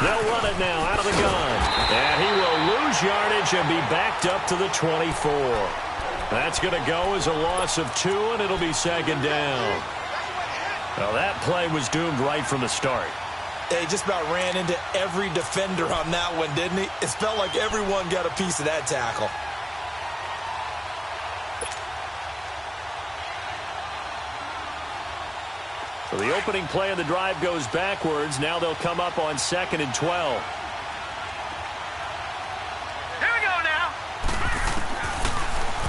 They'll run it now out of the gun. And he will lose yardage and be backed up to the 24. That's going to go as a loss of 2, and it'll be second down. Well, that play was doomed right from the start. He just about ran into every defender on that one, didn't he? It felt like everyone got a piece of that tackle. So the opening play of the drive goes backwards. Now they'll come up on 2nd and 12. Here we go now.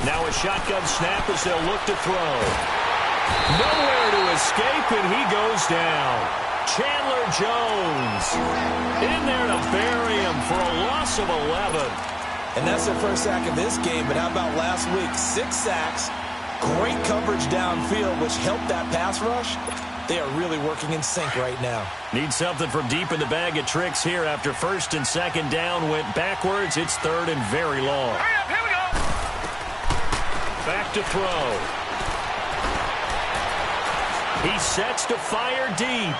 Now a shotgun snap as they'll look to throw. Nowhere to escape, and he goes down. Chandler Jones in there to bury him for a loss of 11. And that's their first sack of this game, but how about last week? 6 sacks, great coverage downfield, which helped that pass rush. They are really working in sync right now. Need something from deep in the bag of tricks here after 1st and 2nd down went backwards. It's 3rd and very long. Hurry up, here we go. Back to throw. He sets to fire deep.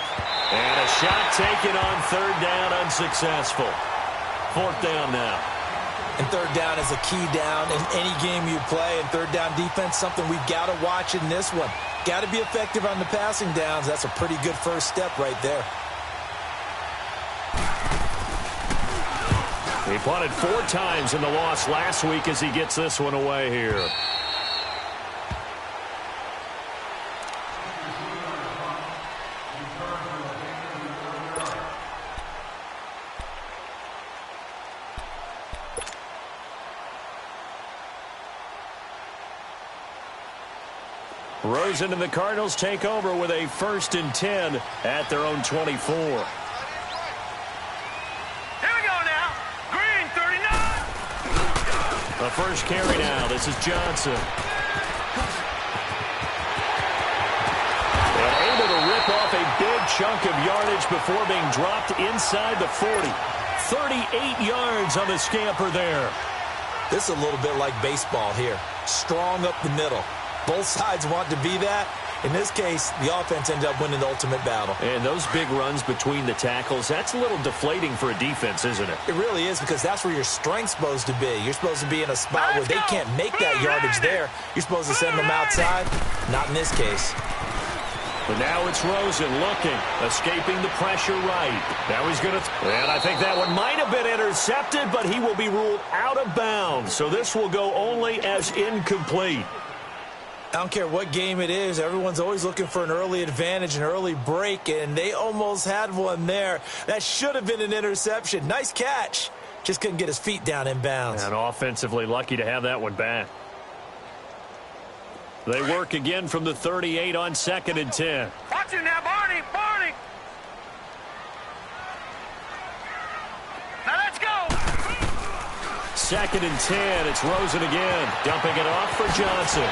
And a shot taken on 3rd down, unsuccessful. 4th down now. And 3rd down is a key down in any game you play. And 3rd down defense, something we've got to watch in this one. Got to be effective on the passing downs. That's a pretty good first step right there. He punted 4 times in the loss last week as he gets this one away here. Rosen and the Cardinals take over with a 1st and 10 at their own 24. Here we go now. Green, 39. The first carry now. This is Johnson. And able to rip off a big chunk of yardage before being dropped inside the 40. 38 yards on the scamper there. This is a little bit like baseball here. Strong up the middle. Both sides want to be that. In this case, the offense ended up winning the ultimate battle. And those big runs between the tackles, that's a little deflating for a defense, isn't it? It really is, because that's where your strength's supposed to be. You're supposed to be in a spot where they can't make that yardage there. You're supposed to send them outside. Not in this case. But now it's Rosen looking, escaping the pressure right. Now he's going to... And I think that one might have been intercepted, but he will be ruled out of bounds. So this will go only as incomplete. I don't care what game it is. Everyone's always looking for an early advantage, an early break, and they almost had one there. That should have been an interception. Nice catch. Just couldn't get his feet down in bounds. And offensively lucky to have that one back. They work again from the 38 on 2nd and 10. Watch him now, Barney. Barney. Now let's go. 2nd and 10. It's Rosen again. Dumping it off for Johnson.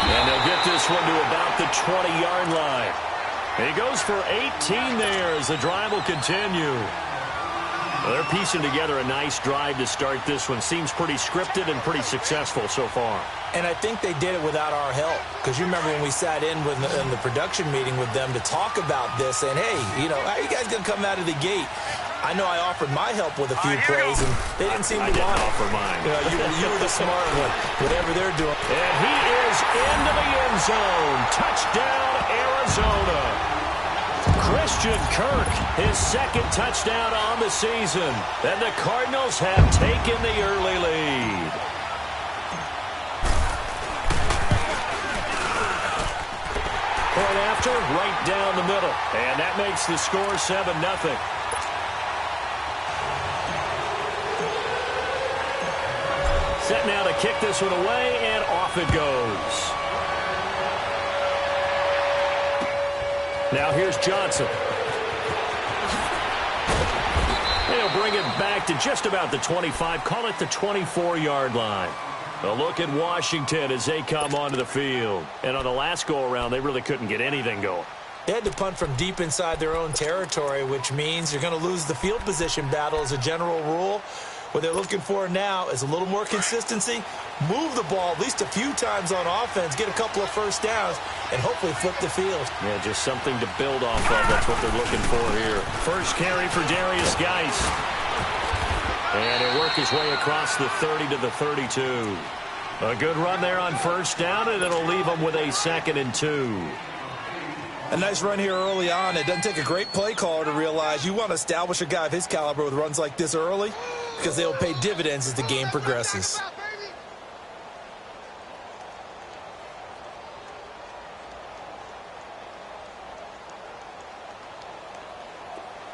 And they'll get this one to about the 20-yard line. He goes for 18 there as the drive will continue. Well, they're piecing together a nice drive to start this one. Seems pretty scripted and pretty successful so far. And I think they did it without our help. Because you remember when we sat in the production meeting with them to talk about this, and hey, you know, how are you guys going to come out of the gate? I know I offered my help with a few plays, and they didn't seem to want it. I didn't offer mine. You were the smart one, whatever they're doing. And he is into the end zone. Touchdown, Arizona. Christian Kirk, his 2nd touchdown on the season. And the Cardinals have taken the early lead. Point after, right down the middle. And that makes the score 7-0. Set now to kick this one away, and off it goes. Now here's Johnson. They'll bring it back to just about the 25, call it the 24-yard line. A look at Washington as they come onto the field. And on the last go-around, they really couldn't get anything going. They had to punt from deep inside their own territory, which means you're going to lose the field position battle as a general rule. What they're looking for now is a little more consistency, move the ball at least a few times on offense, get a couple of first downs, and hopefully flip the field. Yeah, just something to build off of. That's what they're looking for here. First carry for Darius Geis. And he'll work his way across the 30 to the 32. A good run there on first down, and it'll leave them with a 2nd and 2. A nice run here early on. It doesn't take a great play caller to realize you want to establish a guy of his caliber with runs like this early because they'll pay dividends as the game progresses.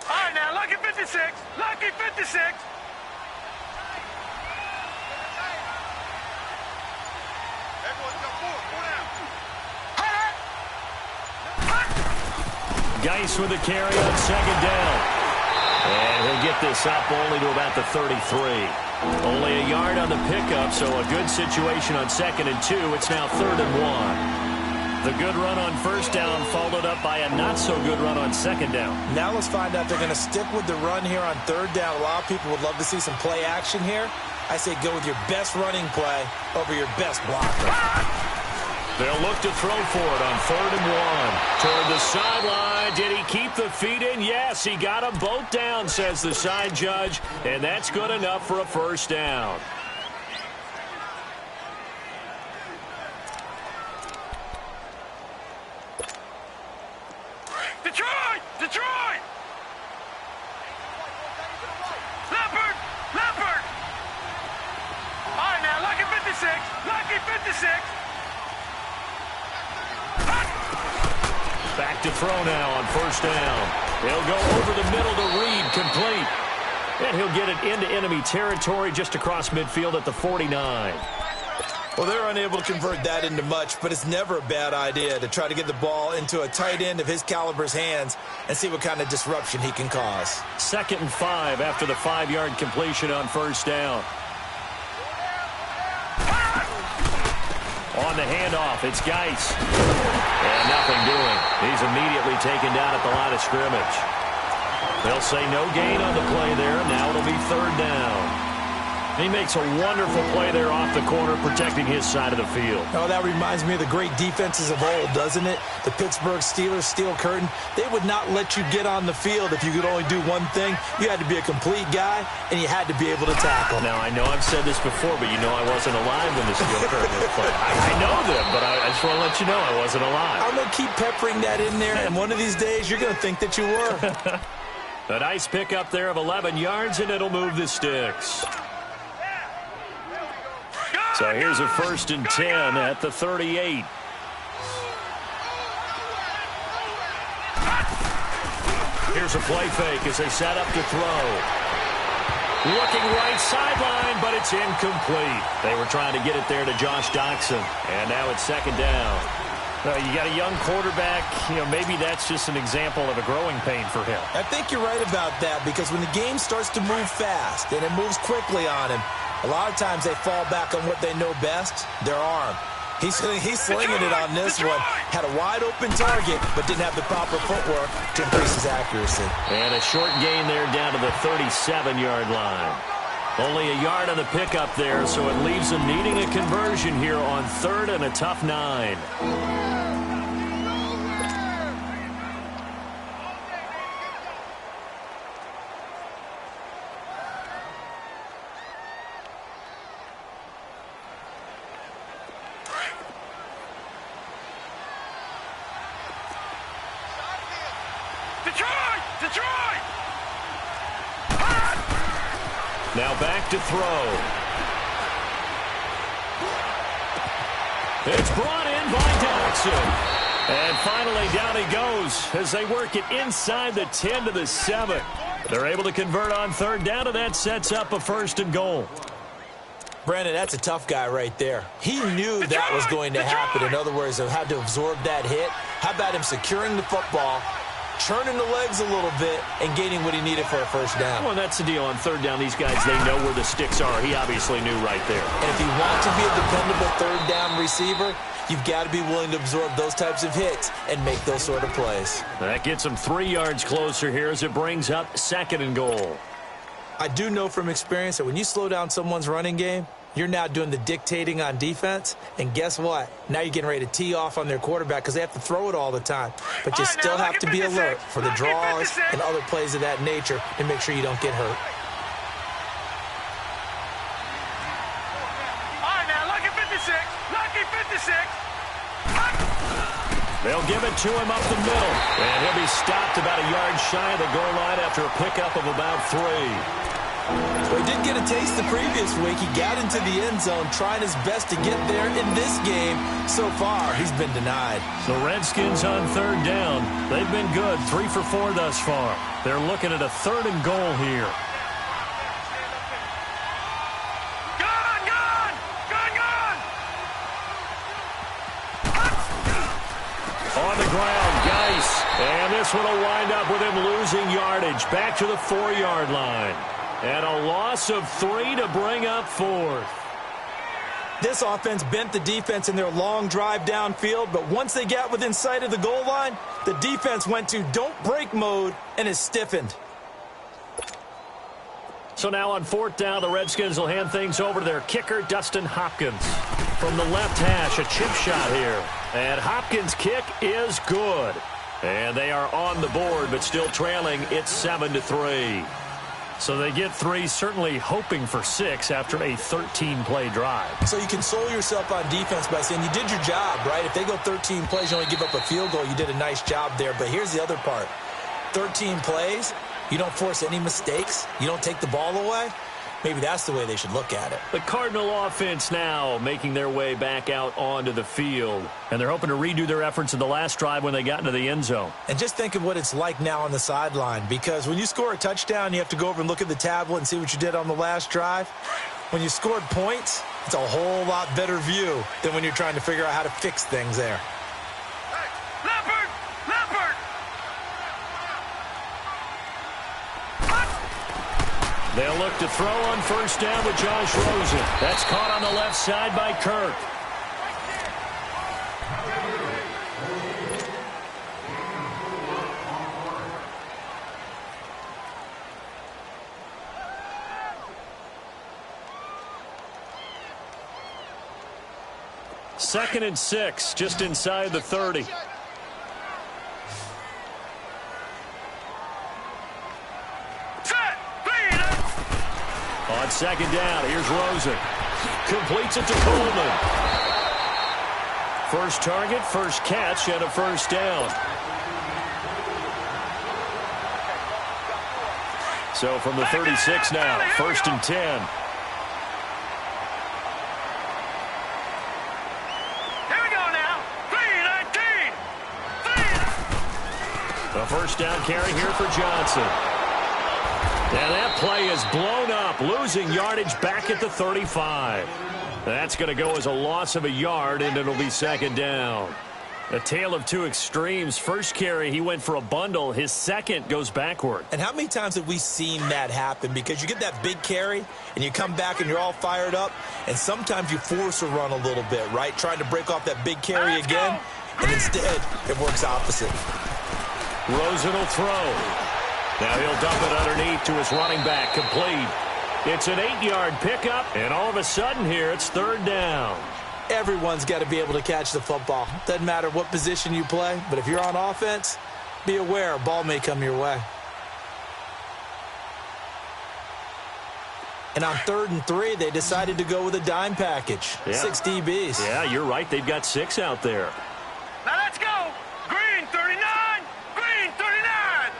All right, now, lucky 56. Lucky 56. Geis with a carry on 2nd down. And he'll get this up only to about the 33. Only a yard on the pickup, so a good situation on 2nd and 2. It's now 3rd and 1. The good run on first down followed up by a not-so-good run on 2nd down. Now let's find out if they're going to stick with the run here on 3rd down. A lot of people would love to see some play action here. I say go with your best running play over your best blocker. They'll look to throw for it on 3rd and 1. Toward the sideline. Did he keep the feet in? Yes, he got them both down, says the side judge. And that's good enough for a first down. Detroit! Detroit! Leopard! Leopard! All right, now, lucky 56. Lucky 56. Back to throw now on first down. He'll go over the middle to Reed, complete. And he'll get it into enemy territory just across midfield at the 49. Well, they're unable to convert that into much, but it's never a bad idea to try to get the ball into a tight end of his caliber's hands and see what kind of disruption he can cause. 2nd and 5 after the 5-yard completion on first down. On the handoff, it's Geis. And nothing doing. He's immediately taken down at the line of scrimmage. They'll say no gain on the play there. Now it'll be 3rd down. He makes a wonderful play there off the corner, protecting his side of the field. Oh, that reminds me of the great defenses of old, doesn't it? The Pittsburgh Steelers, Steel Curtain. They would not let you get on the field if you could only do one thing. You had to be a complete guy, and you had to be able to tackle. Now, I know I've said this before, but you know I wasn't alive when the Steel Curtain was played. I know them, but I just want to let you know I wasn't alive. I'm going to keep peppering that in there, and one of these days you're going to think that you were. A nice pickup there of 11 yards, and it'll move the sticks. So here's a 1st and 10 at the 38. Here's a play fake as they set up to throw. Looking right sideline, but it's incomplete. They were trying to get it there to Josh Doxson, and now it's 2nd down. You got a young quarterback, maybe that's just an example of a growing pain for him. I think you're right about that, because when the game starts to move fast and it moves quickly on him, a lot of times they fall back on what they know best, their arm. He's slinging it on this one. Had a wide-open target, but didn't have the proper footwork to increase his accuracy. And a short gain there down to the 37-yard line. Only a yard on the pickup there, so it leaves them needing a conversion here on 3rd and a tough 9. Detroit! Detroit! Now back to throw. It's brought in by Doxson. And finally down he goes as they work it inside the 10 to the 7. They're able to convert on 3rd down, and that sets up a 1st and goal. Brandon, that's a tough guy right there. He knew that was going to happen. In other words, he had to absorb that hit. How about him securing the football, churning the legs a little bit, and gaining what he needed for a 1st down? Well, that's the deal. On 3rd down, these guys, they know where the sticks are. He obviously knew right there. And if you want to be a dependable 3rd down receiver, you've got to be willing to absorb those types of hits and make those sort of plays. That gets them 3 yards closer here as it brings up 2nd and goal. I do know from experience that when you slow down someone's running game, you're now doing the dictating on defense, and guess what? Now you're getting ready to tee off on their quarterback because they have to throw it all the time. But you still have to be alert for the draws and other plays of that nature to make sure you don't get hurt. All right, now, lucky 56. Lucky 56. They'll give it to him up the middle, and he'll be stopped about a yard shy of the goal line after a pickup of about 3. Well, he did get a taste the previous week. He got into the end zone trying his best to get there in this game. So far, he's been denied. So Redskins on 3rd down. They've been good, 3 for 4 thus far. They're looking at a 3rd and goal here. On the ground, Geis. And this one will wind up with him losing yardage back to the 4-yard line. And a loss of 3 to bring up 4th. This offense bent the defense in their long drive downfield, but once they got within sight of the goal line, the defense went to don't break mode and is stiffened. So now on 4th down, the Redskins will hand things over to their kicker, Dustin Hopkins. From the left hash, a chip shot here. And Hopkins' kick is good. And they are on the board, but still trailing. It's 7-3. So they get 3, certainly hoping for 6 after a 13-play drive. So you console yourself on defense by saying you did your job, right? If they go 13 plays, you only give up a field goal, you did a nice job there. But here's the other part. 13 plays, you don't force any mistakes, you don't take the ball away. Maybe that's the way they should look at it. The Cardinal offense now making their way back out onto the field. And they're hoping to redo their efforts in the last drive when they got into the end zone. And just think of what it's like now on the sideline. Because when you score a touchdown, you have to go over and look at the tablet and see what you did on the last drive. When you scored points, it's a whole lot better view than when you're trying to figure out how to fix things there. Leopard! Leopard! They'll look to throw on 1st down with Josh Rosen. That's caught on the left side by Kirk. Second and 6, just inside the 30. On 2nd down, here's Rosen. Completes it to Coleman. First target, first catch, and a 1st down. So from the 36 now, 1st and 10. Here we go now. 3-19. A 1st down carry here for Johnson. And that play is blown up, losing yardage back at the 35. That's going to go as a loss of a yard, and it'll be 2nd down. A tale of 2 extremes. First carry, he went for a bundle. His second goes backward. And how many times have we seen that happen? Because you get that big carry, and you come back and you're all fired up, and sometimes you force a run a little bit, right? Trying to break off that big carry again, and instead it works opposite. Rosen will throw. Now he'll dump it underneath to his running back, complete. It's an 8-yard pickup, and all of a sudden here it's 3rd down. Everyone's got to be able to catch the football. Doesn't matter what position you play, but if you're on offense, be aware a ball may come your way. And on 3rd and 3, they decided to go with a dime package. Yeah. 6 DBs. Yeah, you're right. They've got 6 out there. Now let's go. Green 39. Green 39.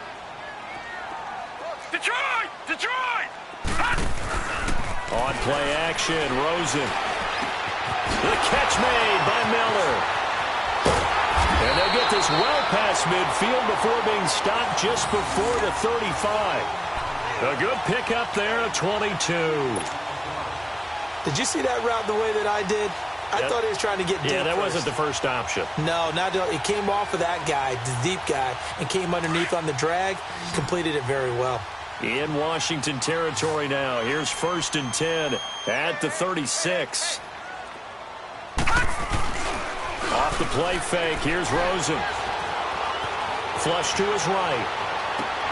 Detroit. Detroit. On play action, Rosen. The catch made by Miller. And they'll get this well past midfield before being stopped just before the 35. A good pickup there at 22. Did you see that route the way that I did? I thought he was trying to get deep. Yeah, that first. wasn't the first option. No, not it came off of that guy, the deep guy, and came underneath on the drag. Completed it very well. In Washington territory now. Here's 1st and 10 at the 36. Off the play fake. Here's Rosen. Flush to his right.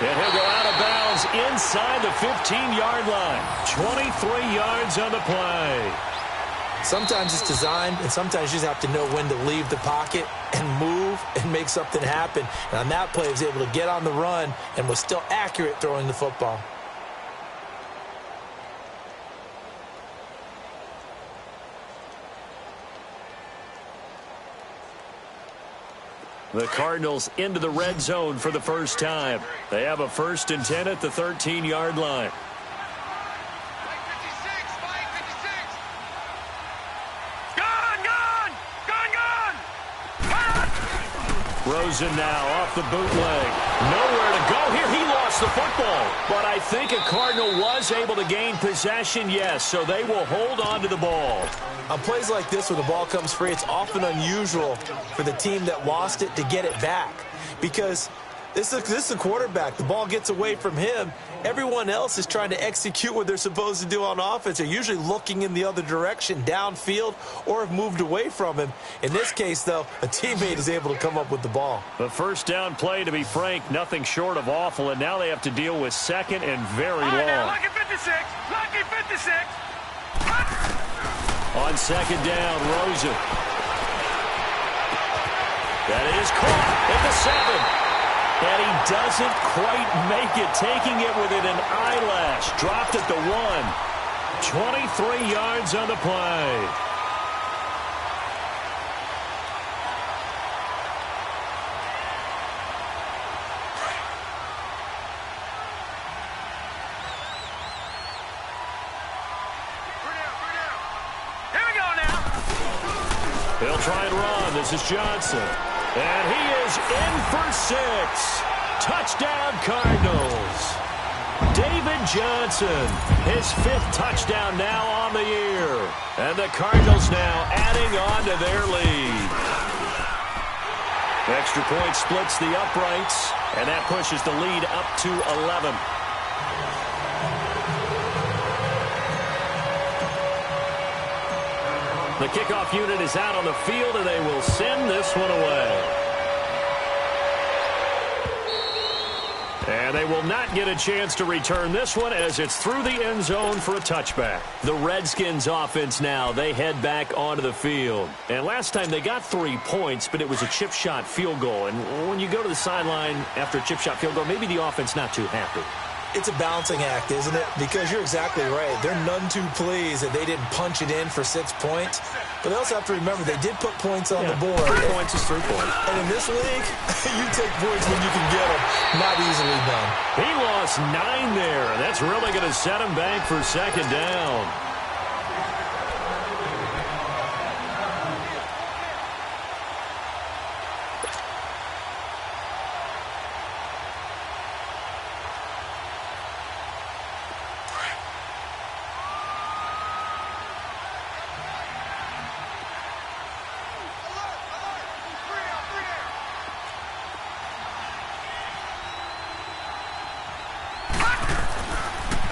And he'll go out of bounds inside the 15-yard line. 23 yards on the play. Sometimes it's designed, and sometimes you just have to know when to leave the pocket and move and make something happen. And on that play, he was able to get on the run and was still accurate throwing the football. The Cardinals into the red zone for the first time. They have a 1st and 10 at the 13-yard line. Rosen now off the bootleg. Nowhere to go here. He lost the football. But I think a Cardinal was able to gain possession, yes, so they will hold on to the ball. On plays like this, when the ball comes free, it's often unusual for the team that lost it to get it back. Because this is a quarterback. The ball gets away from him. Everyone else is trying to execute what they're supposed to do on offense. They're usually looking in the other direction, downfield, or have moved away from him. In this case, though, a teammate is able to come up with the ball. The first down play, to be frank, nothing short of awful, and now they have to deal with 2nd and very long. Now, lucky 56, lucky 56. On 2nd down, Rosen. That is caught at the 7. And he doesn't quite make it, taking it within an eyelash. Dropped at the 1. 23 yards on the play. Here we go now. They'll try and run. This is Jxzter. And he is in for 6. Touchdown, Cardinals. David Johnson, his 5th touchdown now on the year. And the Cardinals now adding on to their lead. Extra point splits the uprights, and that pushes the lead up to 11. The kickoff unit is out on the field, and they will send this one away. And they will not get a chance to return this one as it's through the end zone for a touchback. The Redskins offense now, they head back onto the field. And last time they got 3 points, but it was a chip shot field goal. And when you go to the sideline after a chip shot field goal, maybe the offense not too happy. It's a balancing act, isn't it? Because you're exactly right. They're none too pleased that they didn't punch it in for 6 points. But they also have to remember they did put points on the board. 3 points is 3 points. And in this league, you take points when you can get them. Not easily done. He lost 9 there, and that's really going to set him back for 2nd down.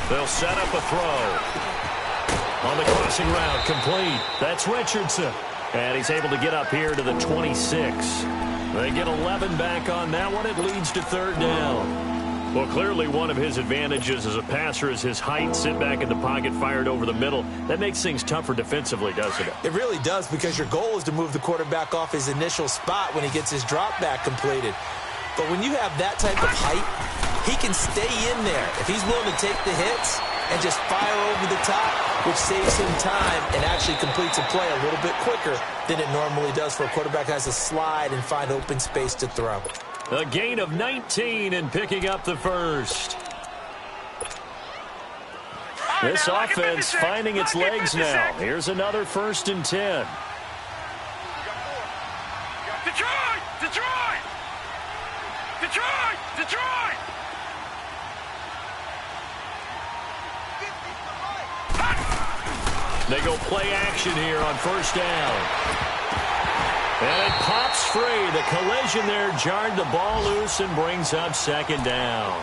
They'll set up a throw. On the crossing route, complete. That's Jxzter. And he's able to get up here to the 26. They get 11 back on that one. It leads to 3rd down. Well, clearly one of his advantages as a passer is his height. Sit back in the pocket, fired over the middle. That makes things tougher defensively, doesn't it? It really does, because your goal is to move the quarterback off his initial spot when he gets his drop back completed. But when you have that type of height, he can stay in there if he's willing to take the hits and just fire over the top, which saves him time and actually completes a play a little bit quicker than it normally does for a quarterback who has to slide and find open space to throw. A gain of 19 and picking up the 1st. This offense finding its legs now. Here's another 1st and 10. Detroit! Detroit! Detroit! Detroit! They go play action here on 1st down. And it pops free. The collision there jarred the ball loose and brings up 2nd down.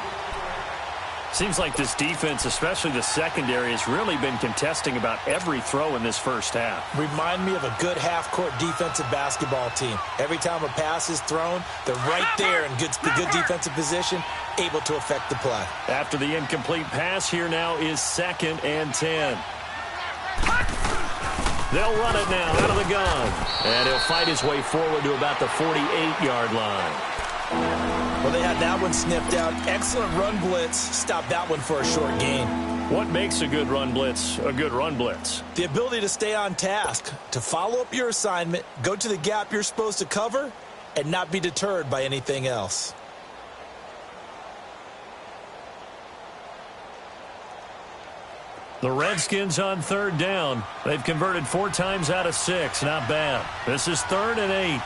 Seems like this defense, especially the secondary, has really been contesting about every throw in this first half. Remind me of a good half-court defensive basketball team. Every time a pass is thrown, they're right there in good defensive position, able to affect the play. After the incomplete pass, here now is 2nd and 10. They'll run it now out of the gun. And he'll fight his way forward to about the 48-yard line. Well, they had that one sniffed out. Excellent run blitz. Stopped that one for a short gain. What makes a good run blitz a good run blitz? The ability to stay on task, to follow up your assignment, go to the gap you're supposed to cover, and not be deterred by anything else. The Redskins on 3rd down. They've converted 4 times out of 6. Not bad. This is 3rd and 8.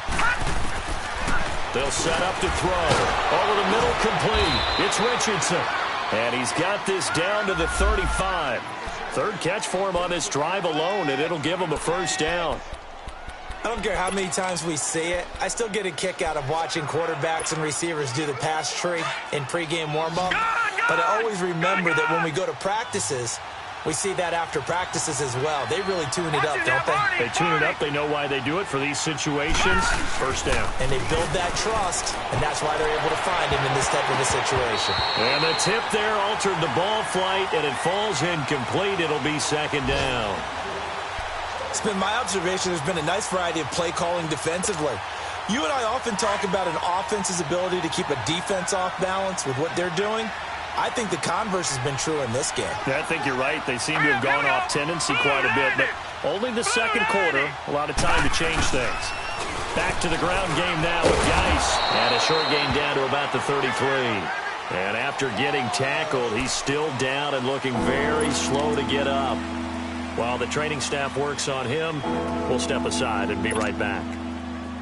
They'll set up to throw. Over the middle, complete. It's Jxzter. And he's got this down to the 35. 3rd catch for him on this drive alone, and it'll give him a 1st down. I don't care how many times we see it. I still get a kick out of watching quarterbacks and receivers do the pass tree in pregame warm-up. But I always remember that when we go to practices, we see that after practices as well. They really tune it up, don't they? They tune it up. They know why they do it for these situations. 1st down. And they build that trust, and that's why they're able to find him in this type of a situation. And the tip there altered the ball flight, and it falls incomplete. It'll be 2nd down. It's been my observation there's been a nice variety of play calling defensively. You and I often talk about an offense's ability to keep a defense off balance with what they're doing. I think the converse has been true in this game. Yeah, I think you're right. They seem to have gone off tendency quite a bit, but only the 2nd quarter, a lot of time to change things. Back to the ground game now with Jxzter. And a short gain down to about the 33. And after getting tackled, he's still down and looking very slow to get up. While the training staff works on him, we'll step aside and be right back.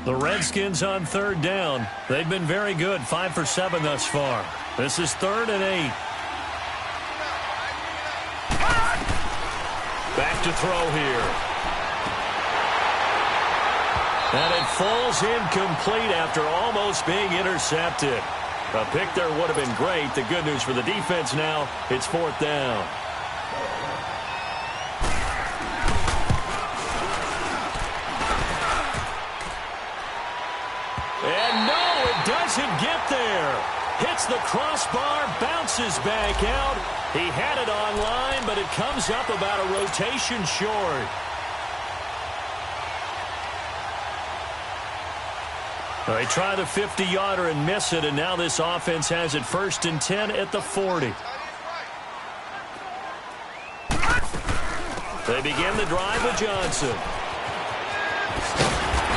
The Redskins on 3rd down. They've been very good, 5 for 7 thus far. This is 3rd and 8. Back to throw here. And it falls incomplete after almost being intercepted. A pick there would have been great. The good news for the defense now, it's 4th down. And no, it doesn't get there. Hits the crossbar, bounces back out. He had it on line, but it comes up about a rotation short. They try the 50-yarder and miss it, and now this offense has it 1st and 10 at the 40. They begin the drive with Johnson.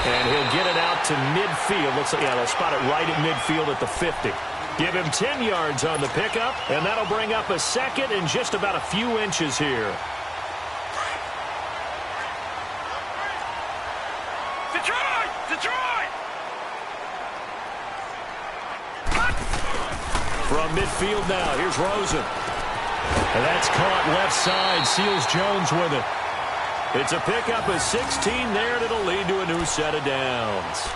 And he'll get it out to midfield. Looks like, yeah, they'll spot it right at midfield at the 50. Give him 10 yards on the pickup, and that'll bring up a 2nd and just about a few inches here. Detroit! Detroit! From midfield now, here's Rosen. And that's caught left side. Seals Jones with it. It's a pickup of 16 there, and it'll lead to a new set of downs.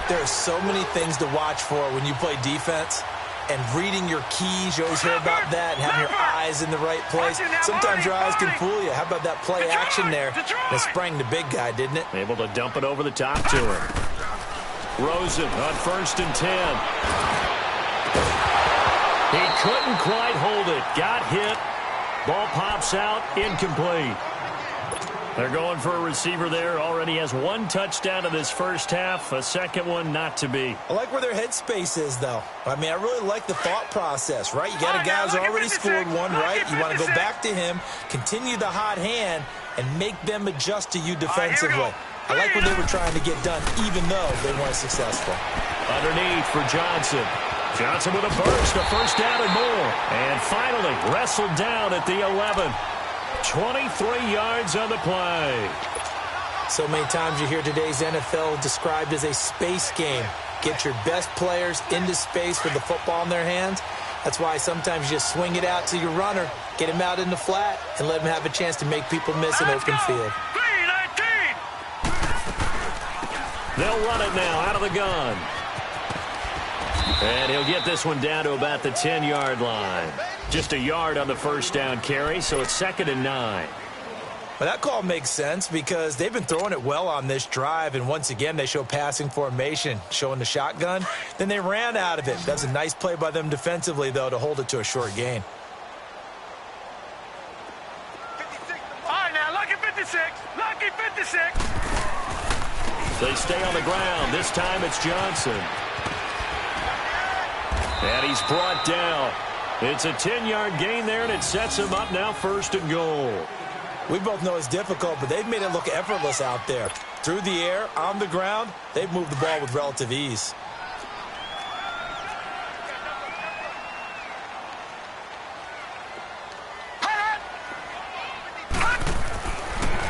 There are so many things to watch for when you play defense. And reading your keys, you always hear about that, and having your eyes in the right place. Sometimes your eyes can fool you. How about that play action there? It sprang the big guy, didn't it? Able to dump it over the top to him. Rosen on 1st and 10. He couldn't quite hold it. Got hit. Ball pops out. Incomplete. They're going for a receiver there. Already has 1 touchdown in this 1st half. A 2nd one not to be. I like where their headspace is, though. I mean, I really like the thought process, right? You got a guy who's already scored 1, right? You want to go back to him, continue the hot hand, and make them adjust to you defensively. I like what they were trying to get done, even though they weren't successful. Underneath for Johnson. Johnson with a burst, a 1st down and more. And finally wrestled down at the 11. 23 yards on the play. So many times you hear today's NFL described as a space game. Get your best players into space with the football in their hands. That's why sometimes you just swing it out to your runner, get him out in the flat, and let him have a chance to make people miss an open field. 3-19. They'll run it now out of the gun. And he'll get this one down to about the 10-yard line. Just a yard on the 1st down carry, so it's 2nd and 9. Well, that call makes sense because they've been throwing it well on this drive, and once again, they show passing formation, showing the shotgun. Then they ran out of it. That's a nice play by them defensively, though, to hold it to a short gain. All right, now, lucky 56. Lucky 56. They stay on the ground. This time it's Johnson. And he's brought down. It's a 10-yard gain there, and it sets him up now 1st and goal. We both know it's difficult, but they've made it look effortless out there. Through the air, on the ground, they've moved the ball with relative ease.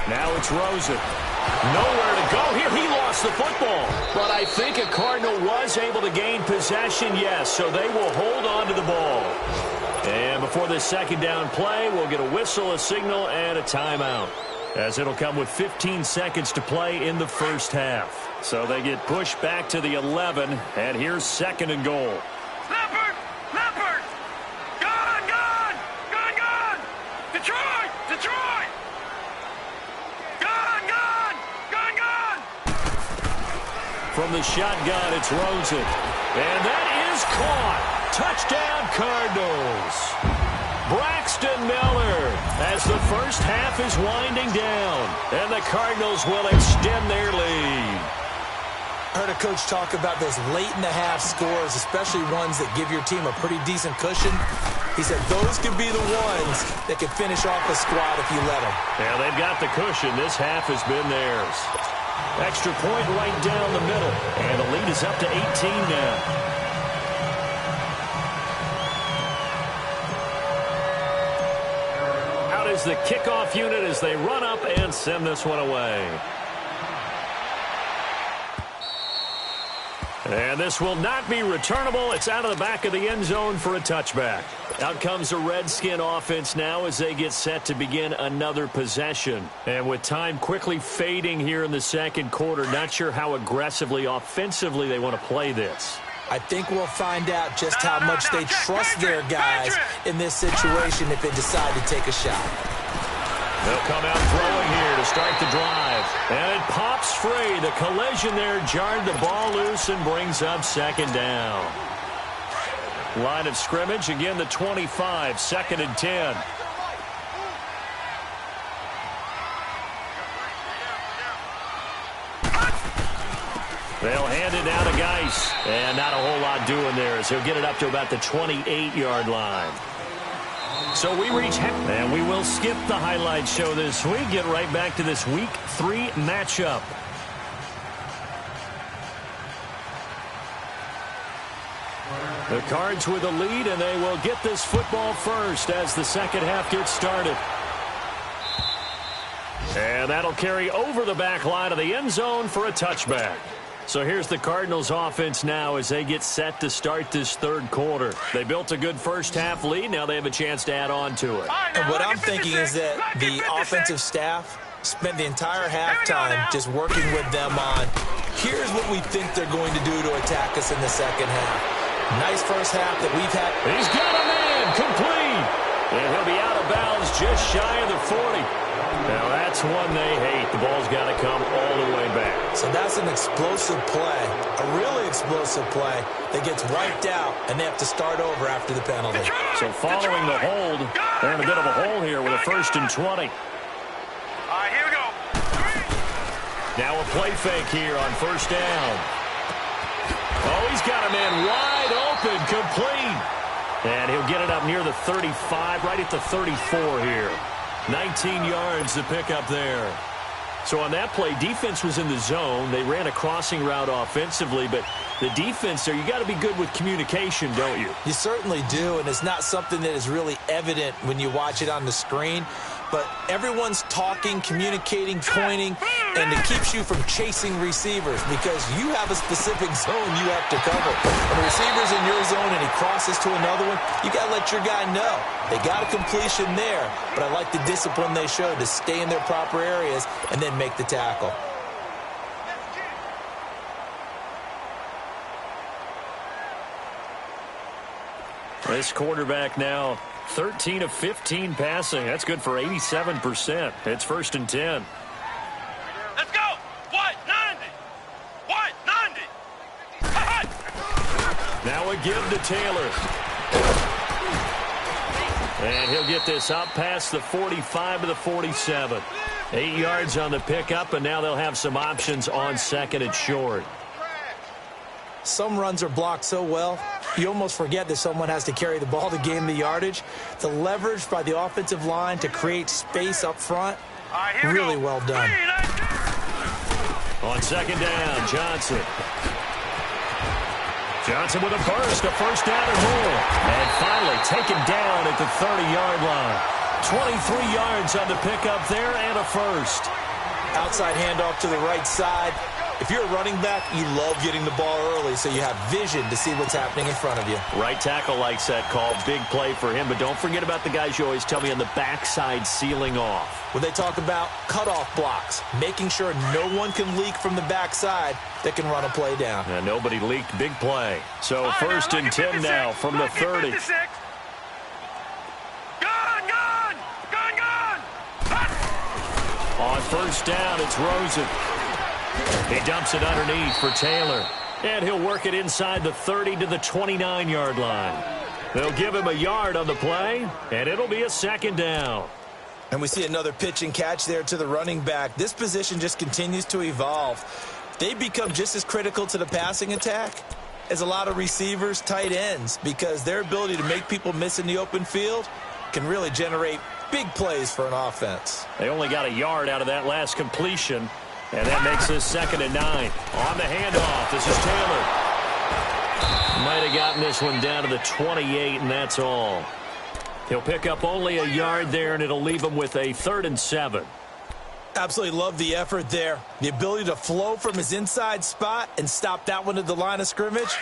Now it's Rosen. Nowhere to go here. He lost the football. But I think a Cardinal was able to gain possession, yes, so they will hold on to the ball. And before this second down play, we'll get a whistle, a signal, and a timeout, as it'll come with 15 seconds to play in the first half. So they get pushed back to the 11, and here's 2nd and goal. Leopard! Leopard! Gone! Gone! Gone! Gone! Detroit! Detroit! Gone! Gone! Gone! Gone! From the shotgun, it's Rosen. And that is caught. Touchdown, Cardinals. Braxton Miller as the first half is winding down, and the Cardinals will extend their lead. I heard a coach talk about those late-in-the-half scores, especially ones that give your team a pretty decent cushion. He said those could be the ones that could finish off a squad if you let them. Yeah, they've got the cushion. This half has been theirs. Extra point right down the middle, and the lead is up to 18 now. Is the kickoff unit as they run up and send this one away. And this will not be returnable. It's out of the back of the end zone for a touchback. Out comes the Redskin offense now as they get set to begin another possession. And with time quickly fading here in the second quarter, not sure how aggressively, offensively they want to play this. I think we'll find out just how much they trust their guys in this situation if they decide to take a shot. They'll come out throwing here to start the drive. And it pops free. The collision there jarred the ball loose and brings up 2nd down. Line of scrimmage, again the 25, 2nd and 10. They'll hand it down to Geis. And not a whole lot doing there as he'll get it up to about the 28-yard line. So we reach, and we will skip the highlight show this week. Get right back to this Week 3 matchup. The Cards with a lead, and they will get this football first as the second half gets started. And that'll carry over the back line of the end zone for a touchback. So here's the Cardinals offense now as they get set to start this third quarter. They built a good first half lead. Now they have a chance to add on to it. And what I'm thinking is that the offensive staff spent the entire halftime just working with them on, here's what we think they're going to do to attack us in the second half. Nice first half that we've had. He's got a man complete. And he'll be out of bounds just shy of the 40. Now that's one they hate. The ball's got to come all the way back. So that's an explosive play, a really explosive play that gets wiped out, and they have to start over after the penalty. So following the hold, they're in a bit of a hole here with a 1st and 20. All right, here we go. Now a play fake here on 1st down. Oh, he's got a man wide open, complete. And he'll get it up near the 35, right at the 34 here. 19 yards to pick up there. So on that play, defense was in the zone. They ran a crossing route offensively, but the defense there, you got to be good with communication, don't you? You certainly do, and it's not something that is really evident when you watch it on the screen. But everyone's talking, communicating, pointing, and it keeps you from chasing receivers because you have a specific zone you have to cover. When the receiver's in your zone and he crosses to another one, you got to let your guy know. They got a completion there, but I like the discipline they showed to stay in their proper areas and then make the tackle. This quarterback now 13 of 15 passing. That's good for 87%. It's 1st and 10. Let's go. What? 90. What? 90. Now a give to Taylor. And he'll get this up past the 45 to the 47. 8 yards on the pickup, and now they'll have some options on 2nd and short. Some runs are blocked so well, you almost forget that someone has to carry the ball to gain the yardage. The leverage by the offensive line to create space up front, really well done. On 2nd down, Johnson. Johnson with a burst, a 1st down and more. And finally taken down at the 30-yard line. 23 yards on the pickup there and a 1st. Outside handoff to the right side. If you're a running back, you love getting the ball early so you have vision to see what's happening in front of you. Right tackle likes that call. Big play for him. But don't forget about the guys you always tell me on the backside sealing off. When they talk about cutoff blocks, making sure no one can leak from the backside that can run a play down. And nobody leaked. Big play. So 1st and 10 now from the 30. On 1st down, it's Rosen. He dumps it underneath for Taylor. And he'll work it inside the 30 to the 29-yard line. They'll give him a yard on the play, and it'll be a 2nd down. And we see another pitch and catch there to the running back. This position just continues to evolve. They become just as critical to the passing attack as a lot of receivers, tight ends, because their ability to make people miss in the open field can really generate big plays for an offense. They only got a yard out of that last completion. And that makes this 2nd and 9. On the handoff, this is Taylor. Might have gotten this one down to the 28, and that's all. He'll pick up only a yard there, and it'll leave him with a 3rd and 7. Absolutely love the effort there. The ability to flow from his inside spot and stop that one at the line of scrimmage.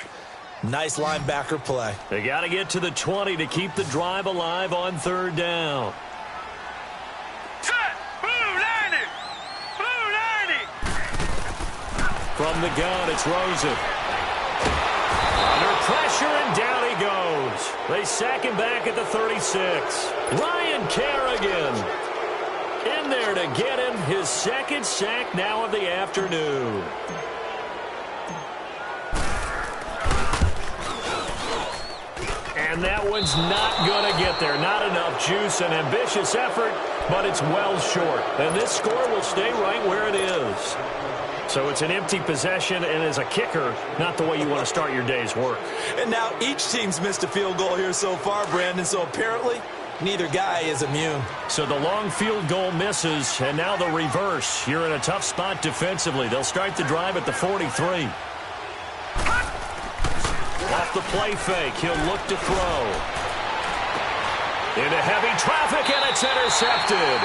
Nice linebacker play. They got to get to the 20 to keep the drive alive on 3rd down. From the gun, it's Rosen. Under pressure, and down he goes. They sack him back at the 36. Ryan Kerrigan in there to get him his 2nd sack now of the afternoon. And that one's not going to get there. Not enough juice. An ambitious effort, but it's well short. And this score will stay right where it is. So it's an empty possession, and as a kicker, not the way you want to start your day's work. And now each team's missed a field goal here so far, Brandon, so apparently neither guy is immune. So the long field goal misses, and now the reverse. You're in a tough spot defensively. They'll start the drive at the 43. Off the play fake, he'll look to throw. Into heavy traffic, and it's intercepted.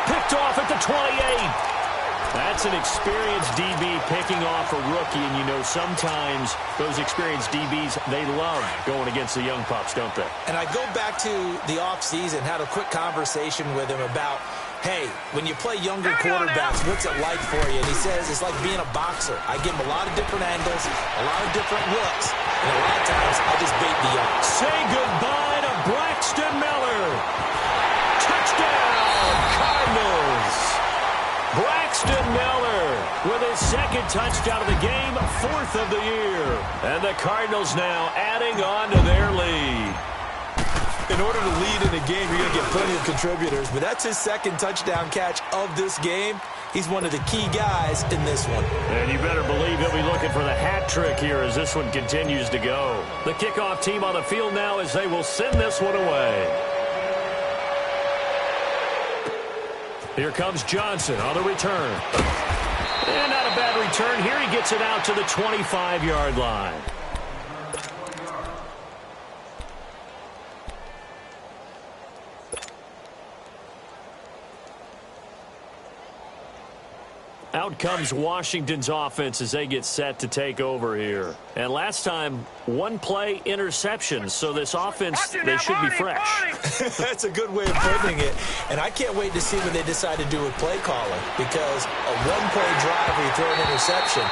Picked off at the 28. That's an experienced DB picking off a rookie, and you know sometimes those experienced DBs, they love going against the young pups, don't they? And I go back to the offseason, had a quick conversation with him about, hey, when you play younger quarterbacks, what's it like for you? And he says it's like being a boxer. I give him a lot of different angles, a lot of different looks, and a lot of times I just bait the young. Say goodbye to Braxton Miller. Touchdown, Cardinals. Braxton Miller with his 2nd touchdown of the game, 4th of the year. And the Cardinals now adding on to their lead. In order to lead in a game, you're going to get plenty of contributors, but that's his 2nd touchdown catch of this game. He's one of the key guys in this one. And you better believe he'll be looking for the hat trick here as this one continues to go. The kickoff team on the field now as they will send this one away. Here comes Johnson on the return. And not a bad return here. He gets it out to the 25-yard line. Out comes Washington's offense as they get set to take over here. And last time, one play interception. So this offense, they should be fresh. That's a good way of putting it. And I can't wait to see what they decide to do with play calling. Because a one-play drive where you throw an interception,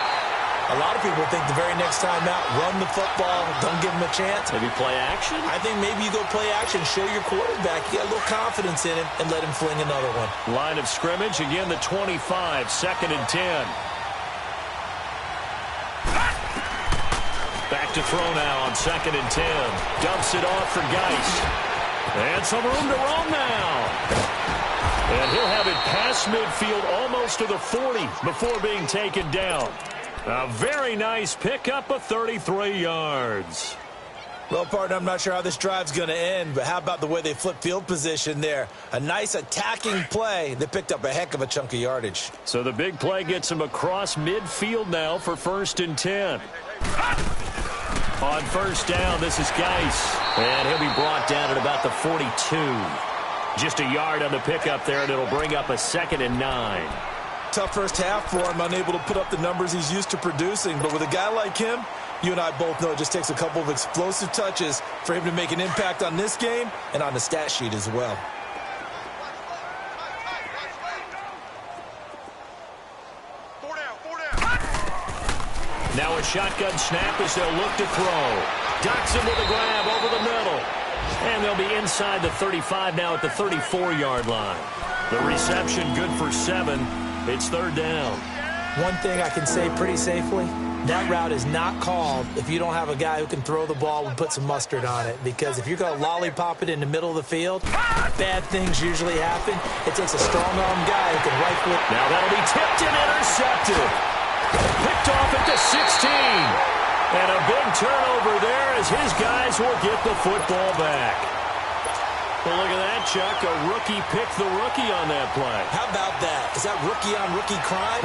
A lot of people think the very next time out, run the football, don't give him a chance. Maybe play action? I think maybe you go play action, show your quarterback, you got a little confidence in him, and let him fling another one. Line of scrimmage, again the 25, 2nd and 10. Back to throw now on 2nd and 10. Dumps it off for Geist. And some room to roam now. And he'll have it past midfield almost to the 40 before being taken down. A very nice pickup of 33 yards. Well, partner, I'm not sure how this drive's going to end, but how about the way they flip field position there? A nice attacking play. They picked up a heck of a chunk of yardage. So the big play gets him across midfield now for 1st and 10. On 1st down, this is Geist. And he'll be brought down at about the 42. Just a yard on the pickup there, and it'll bring up a 2nd and 9. Tough first half for him, unable to put up the numbers he's used to producing. But with a guy like him, you and I both know it just takes a couple of explosive touches for him to make an impact on this game and on the stat sheet as well. Now a shotgun snap as they'll look to throw. Doxson with a grab over the middle. And they'll be inside the 35 now at the 34-yard line. The reception good for 7. It's 3rd down. One thing I can say pretty safely, that route is not called if you don't have a guy who can throw the ball and put some mustard on it. Because if you're going to lollipop it in the middle of the field, bad things usually happen. It takes a strong-arm guy who can rifle it. Now that'll be tipped and intercepted. Picked off at the 16. And a big turnover there as his guys will get the football back. Well, look at that, Chuck. A rookie picked the rookie on that play. How about that? Is that rookie-on-rookie crime?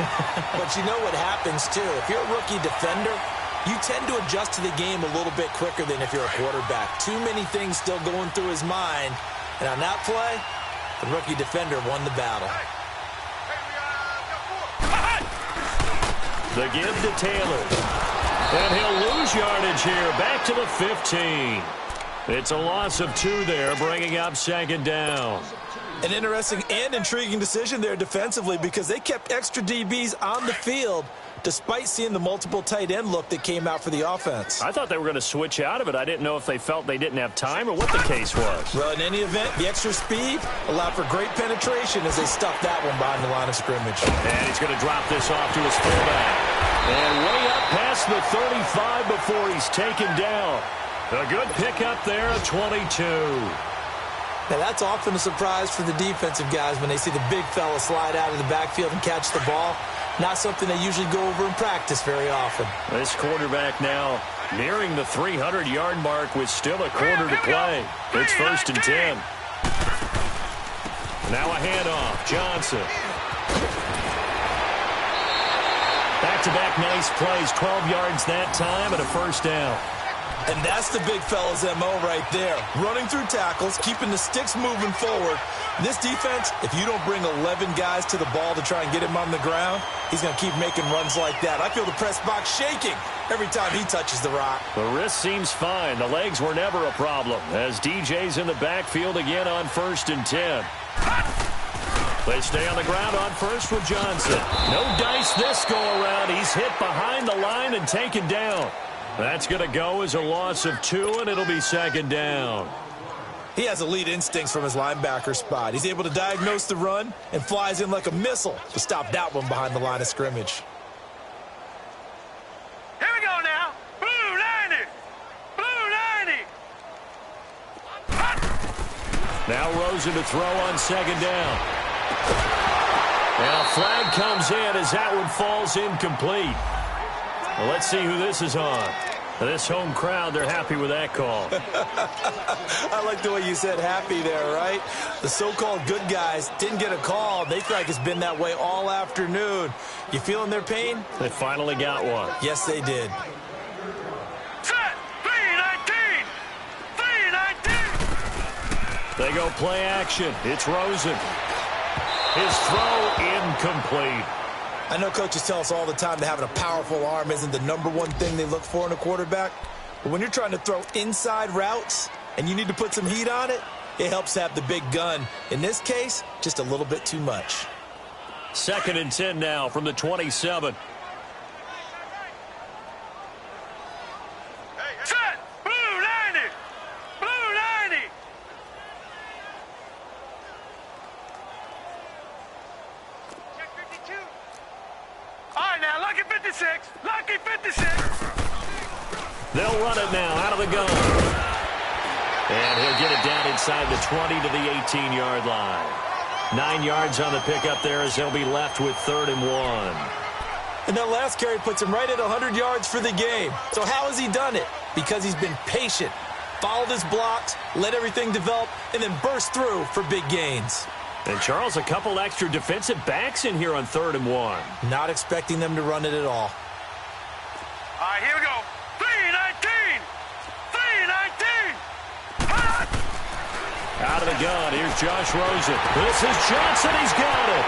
But you know what happens, too. If you're a rookie defender, you tend to adjust to the game a little bit quicker than if you're a quarterback. Too many things still going through his mind. And on that play, the rookie defender won the battle. The give to Taylor. And he'll lose yardage here. Back to the 15. It's a loss of 2 there, bringing up 2nd down. An interesting and intriguing decision there defensively because they kept extra DBs on the field despite seeing the multiple tight end look that came out for the offense. I thought they were going to switch out of it. I didn't know if they felt they didn't have time or what the case was. Well, in any event, the extra speed allowed for great penetration as they stuffed that one behind the line of scrimmage. And he's going to drop this off to his fullback. And way up past the 35 before he's taken down. A good pickup there at 22. Now, that's often a surprise for the defensive guys when they see the big fella slide out of the backfield and catch the ball. Not something they usually go over in practice very often. This quarterback now nearing the 300-yard mark with still a quarter to play. It's 1st and 10. Now a handoff. Johnson. Back-to-back nice plays. 12 yards that time and a 1st down. And that's the big fella's MO right there. Running through tackles, keeping the sticks moving forward. This defense, if you don't bring 11 guys to the ball to try and get him on the ground, he's going to keep making runs like that. I feel the press box shaking every time he touches the rock. The wrist seems fine. The legs were never a problem as DJ's in the backfield again on 1st and 10. They stay on the ground on 1st with Johnson. No dice this go-around. He's hit behind the line and taken down. That's going to go as a loss of 2, and it'll be 2nd down. He has elite instincts from his linebacker spot. He's able to diagnose the run and flies in like a missile to stop that one behind the line of scrimmage. Here we go now. Blue 90. Blue 90. Now Rosen to throw on 2nd down. And a flag comes in as that one falls incomplete. Well, let's see who this is on. This home crowd, they're happy with that call. I like the way you said happy there, right? The so-called good guys didn't get a call. They feel like it's been that way all afternoon. You feeling their pain? They finally got one. Yes, they did. Set. 319. 319. They go play action. It's Rosen. His throw incomplete. I know coaches tell us all the time that having a powerful arm isn't the #1 thing they look for in a quarterback. But when you're trying to throw inside routes and you need to put some heat on it, it helps have the big gun. In this case, just a little bit too much. 2nd and 10 now from the 27. 56. Lucky 56. They'll run it now out of the gun. And he'll get it down inside the 20 to the 18-yard line. 9 yards on the pickup there as they'll be left with 3rd and 1. And that last carry puts him right at 100 yards for the game. So how has he done it? Because he's been patient, followed his blocks, let everything develop, and then burst through for big gains. And, Charles, a couple extra defensive backs in here on 3rd and 1. Not expecting them to run it at all. All right, here we go. 3-19. 3-19. Out of the gun, here's Josh Rosen. This is Johnson, he's got it.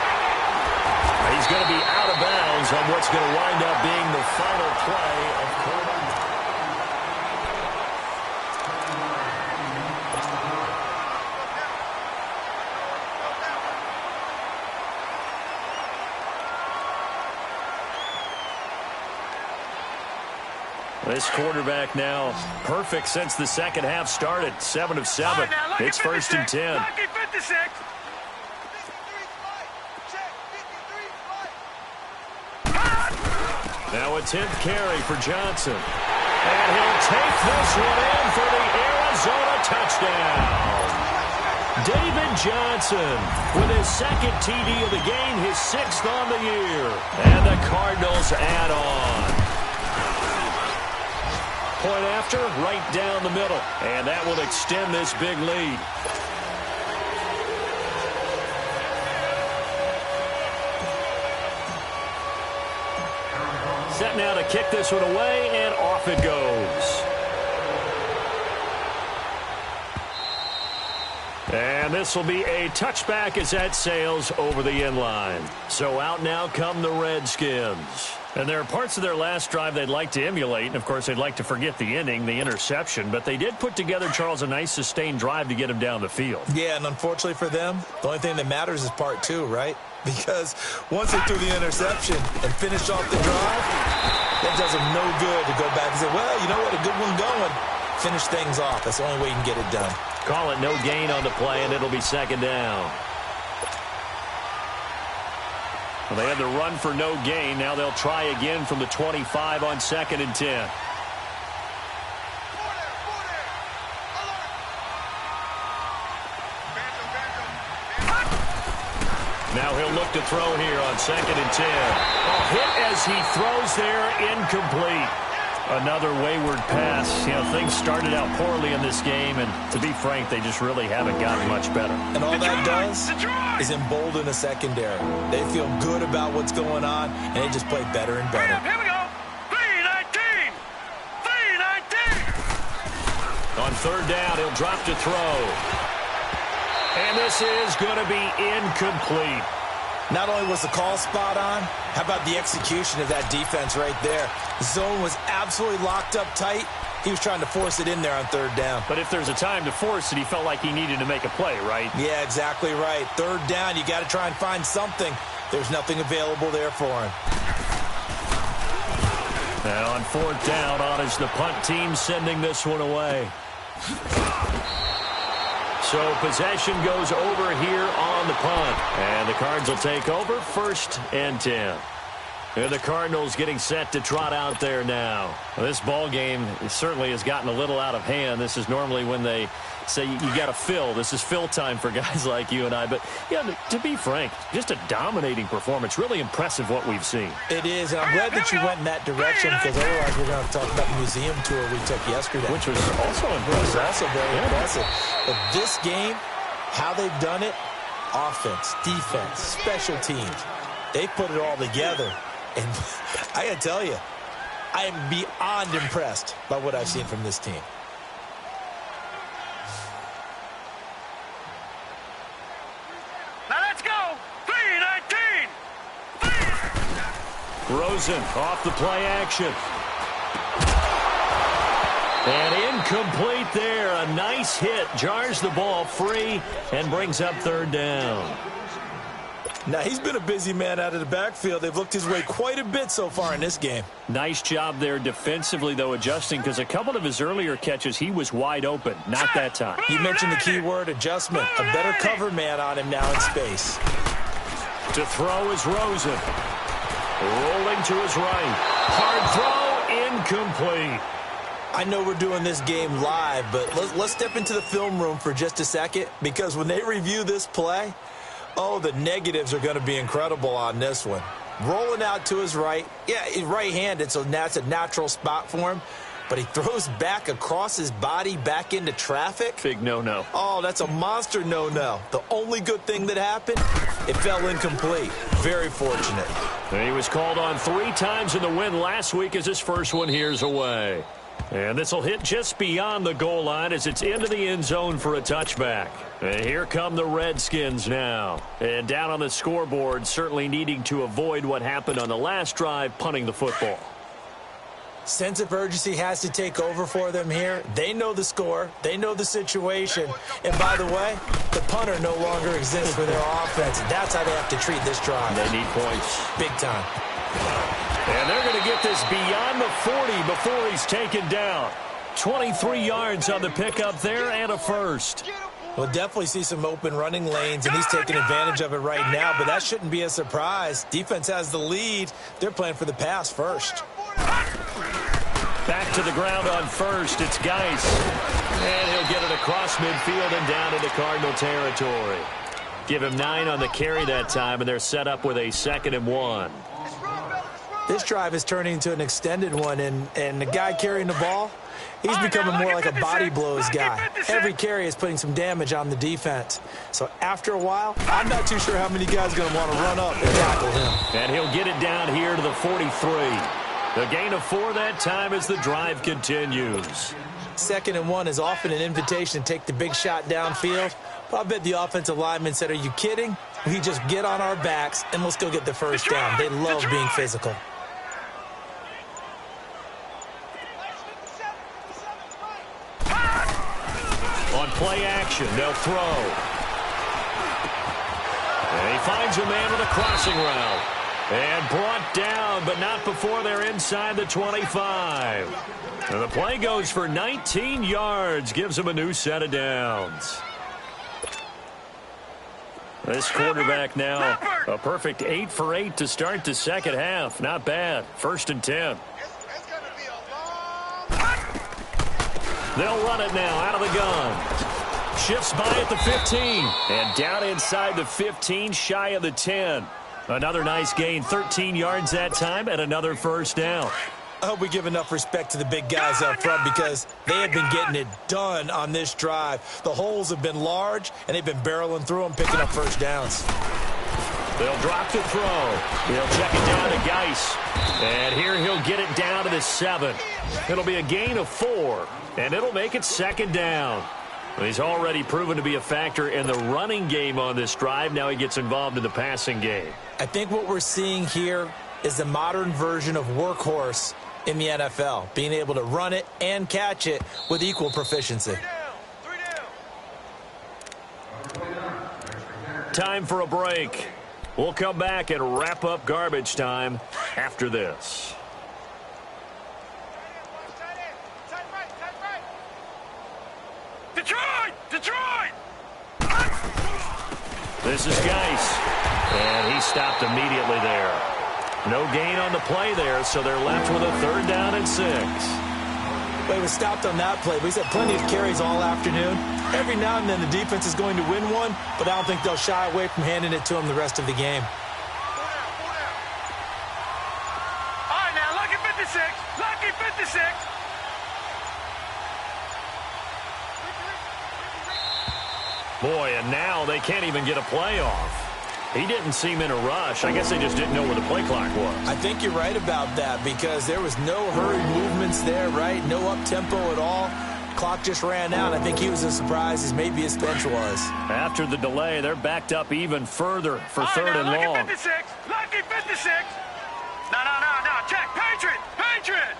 He's going to be out of bounds on what's going to wind up being the final play of quarter. This quarterback now perfect since the second half started. 7 of 7. Right, now, It's 1st and 10. Lucky 56. Now a 10th carry for Johnson. And he'll take this one in for the Arizona touchdown. David Johnson with his 2nd TD of the game, his 6th on the year. And the Cardinals add on. Point after, right down the middle. And that will extend this big lead. Set now to kick this one away, and off it goes. And this will be a touchback as that sails over the end line. So out now come the Redskins. And there are parts of their last drive they'd like to emulate. And, of course, they'd like to forget the inning, the interception. But they did put together, Charles, a nice sustained drive to get him down the field. Yeah, and unfortunately for them, the only thing that matters is part 2, right? Because once they threw the interception and finished off the drive, that does them no good to go back and say, well, you know what, a good one going. Finish things off. That's the only way you can get it done. Call it no gain on the play, and it'll be 2nd down. Well, they had the run for no gain. Now they'll try again from the 25 on 2nd and 10. Now he'll look to throw here on 2nd and 10. A hit as he throws there, incomplete. Another wayward pass. You know, things started out poorly in this game, and to be frank, they just really haven't gotten much better. And all that does is embolden the secondary. They feel good about what's going on, and they just play better and better. Here we go. 3-19. 3-19. On 3rd down, he'll drop to throw. And this is going to be incomplete. Not only was the call spot on, how about the execution of that defense right there? The zone was absolutely locked up tight. He was trying to force it in there on 3rd down. But if there's a time to force it, he felt like he needed to make a play, right? Yeah, exactly right. 3rd down, you got to try and find something. There's nothing available there for him. Now on 4th down, on is the punt team sending this one away. So possession goes over here on the punt. And the Cards will take over 1st and 10. And the Cardinals getting set to trot out there now. Well, this ball game certainly has gotten a little out of hand. This is normally when they say you got to fill. This is fill time for guys like you and I. But, yeah, to be frank, just a dominating performance. Really impressive what we've seen. It is, and I'm glad that you went in that direction because otherwise we're going to talk about the museum tour we took yesterday. Which was also impressive. It was also very impressive. But this game, how they've done it, offense, defense, special teams, they put it all together. And I got to tell you, I am beyond impressed by what I've seen from this team. Now let's go. 3-19. Rosen off the play action. And incomplete there. A nice hit. Jars the ball free and brings up 3rd down. Now, he's been a busy man out of the backfield. They've looked his way quite a bit so far in this game. Nice job there defensively, though, adjusting, because a couple of his earlier catches, he was wide open. Not that time. You mentioned the key word, adjustment. A better cover man on him now in space. To throw is Rosen. Rolling to his right. Hard throw, incomplete. I know we're doing this game live, but let's step into the film room for just a second, because when they review this play, oh, the negatives are going to be incredible on this one. Rolling out to his right. Yeah, he's right-handed, so that's a natural spot for him. But he throws back across his body back into traffic. Big no-no. Oh, that's a monster no-no. The only good thing that happened, it fell incomplete. Very fortunate. And he was called on 3 times in the win last week as his first one here's away. And this will hit just beyond the goal line as it's into the end zone for a touchback. And here come the Redskins now. And down on the scoreboard, certainly needing to avoid what happened on the last drive, punting the football. Sense of urgency has to take over for them here. They know the score. They know the situation. And by the way, the punter no longer exists for their offense. That's how they have to treat this drive. They need points. Big time. And they're going to get this beyond the 40 before he's taken down. 23 yards on the pickup there and a first. We'll definitely see some open running lanes, and he's taking advantage of it right now, but that shouldn't be a surprise. Defense has the lead. They're playing for the pass first. Back to the ground on first. It's Geis. And he'll get it across midfield and down into Cardinal territory. Give him 9 on the carry that time, and they're set up with a 2nd and 1. This drive is turning into an extended one, and the guy carrying the ball, he's becoming more like a body blows guy. Every carry is putting some damage on the defense. So after a while, I'm not too sure how many guys are going to want to run up and tackle him. And he'll get it down here to the 43. The gain of 4 that time as the drive continues. 2nd and 1 is often an invitation to take the big shot downfield. But I bet the offensive lineman said, are you kidding? We just get on our backs and let's go get the first down. They love being physical. On play action, they'll throw. And he finds a man with a crossing route. And brought down, but not before they're inside the 25. And the play goes for 19 yards, gives him a new set of downs. This quarterback now, a perfect 8 for 8 to start the second half. Not bad. 1st and 10. They'll run it now out of the gun. Shifts by at the 15. And down inside the 15, shy of the 10. Another nice gain, 13 yards that time, and another first down. I hope we give enough respect to the big guys up front because they have been getting it done on this drive. The holes have been large, and they've been barreling through them, picking up first downs. They'll drop the throw. They'll check it down to Geis. And here he'll get it down to the 7. It'll be a gain of 4, and it'll make it 2nd down. He's already proven to be a factor in the running game on this drive. Now he gets involved in the passing game. I think what we're seeing here is the modern version of workhorse in the NFL, being able to run it and catch it with equal proficiency. Time for a break. We'll come back and wrap up garbage time after this. Detroit! Detroit! This is Geis. And he stopped immediately there. No gain on the play there, so they're left with a 3rd down and 6. Well, he was stopped on that play, but he's had plenty of carries all afternoon. Every now and then the defense is going to win one, but I don't think they'll shy away from handing it to him the rest of the game. All right, now, lucky 56. Lucky 56. Boy, and now they can't even get a play off. He didn't seem in a rush. I guess they just didn't know where the play clock was. I think you're right about that because there was no hurried movements there, right? No up-tempo at all. Clock just ran out. I think he was as surprised as maybe his bench was. After the delay, they're backed up even further for 3rd and long. Lucky 56. Lucky 56. No. Check. Patriot. Patriot.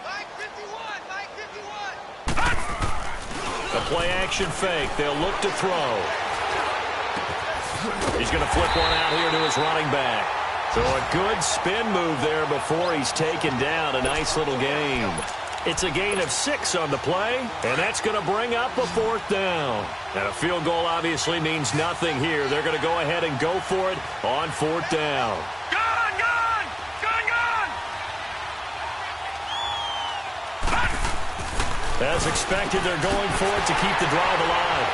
Mike 51. Mike 51. A play-action fake. They'll look to throw. He's going to flip one out here to his running back. So a good spin move there before he's taken down. A nice little game. It's a gain of 6 on the play, and that's going to bring up a 4th down. And a field goal obviously means nothing here. They're going to go ahead and go for it on 4th down. Gun, gun! Gun, gun! As expected, they're going for it to keep the drive alive.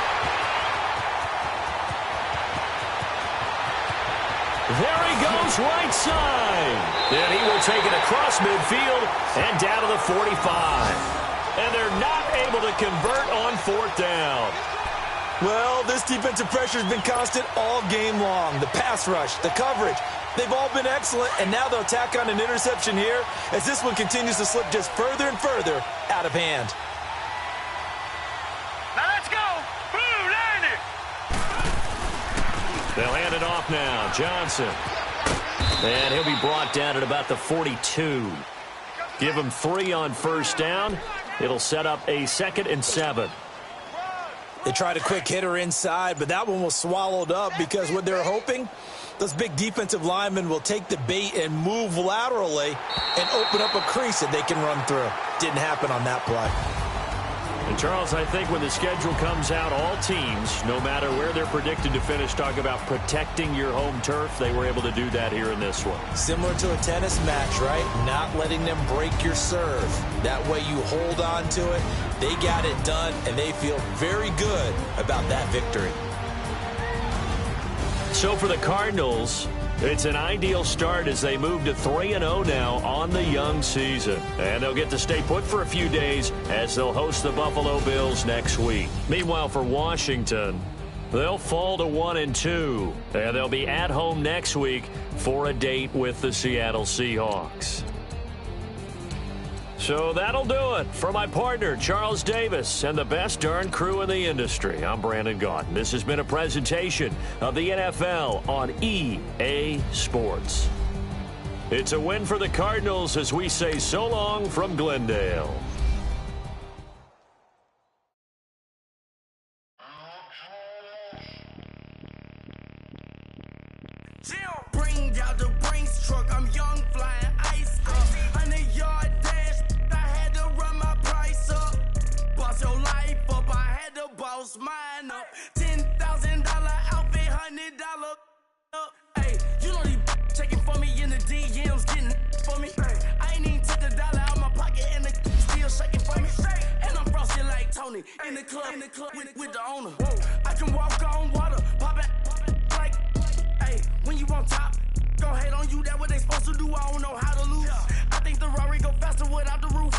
There he goes, right side. And he will take it across midfield and down to the 45. And they're not able to convert on 4th down. Well, this defensive pressure has been constant all game long. The pass rush, the coverage, they've all been excellent, and now they'll tack on an interception here as this one continues to slip just further and further out of hand. Now let's go! Blue, land it! They'll hand it off now. Johnson. And he'll be brought down at about the 42. Give him 3 on 1st down. It'll set up a 2nd and 7. They tried a quick hitter inside, but that one was swallowed up because what they're hoping, those big defensive linemen will take the bait and move laterally and open up a crease that they can run through. Didn't happen on that play. And Charles, I think when the schedule comes out, all teams, no matter where they're predicted to finish, talk about protecting your home turf. They were able to do that here in this one. Similar to a tennis match, right? Not letting them break your serve. That way you hold on to it. They got it done, and they feel very good about that victory. So for the Cardinals, it's an ideal start as they move to 3-0 now on the young season. And they'll get to stay put for a few days as they'll host the Buffalo Bills next week. Meanwhile, for Washington, they'll fall to 1-2. And they'll be at home next week for a date with the Seattle Seahawks. So that'll do it for my partner, Charles Davis, and the best darn crew in the industry. I'm Brandon Gaudin. This has been a presentation of the NFL on EA Sports. It's a win for the Cardinals as we say so long from Glendale. Bring out the Brinks truck. I'm young, flying ice up. 100-yard dash. I had to run my price up. Boss your life up. I had to boss mine up. $10,000 outfit, $100 up. Hey, you know these checking for me in the DMs, getting for me. I ain't even took $1 out my pocket and the still shaking for me. And I'm frosty like Tony in the club with the owner. I can walk on water, pop it like. Hey, when you on top, gon' hate on you, that what they supposed to do, I don't know how to lose. I think the Rari go faster without the roof.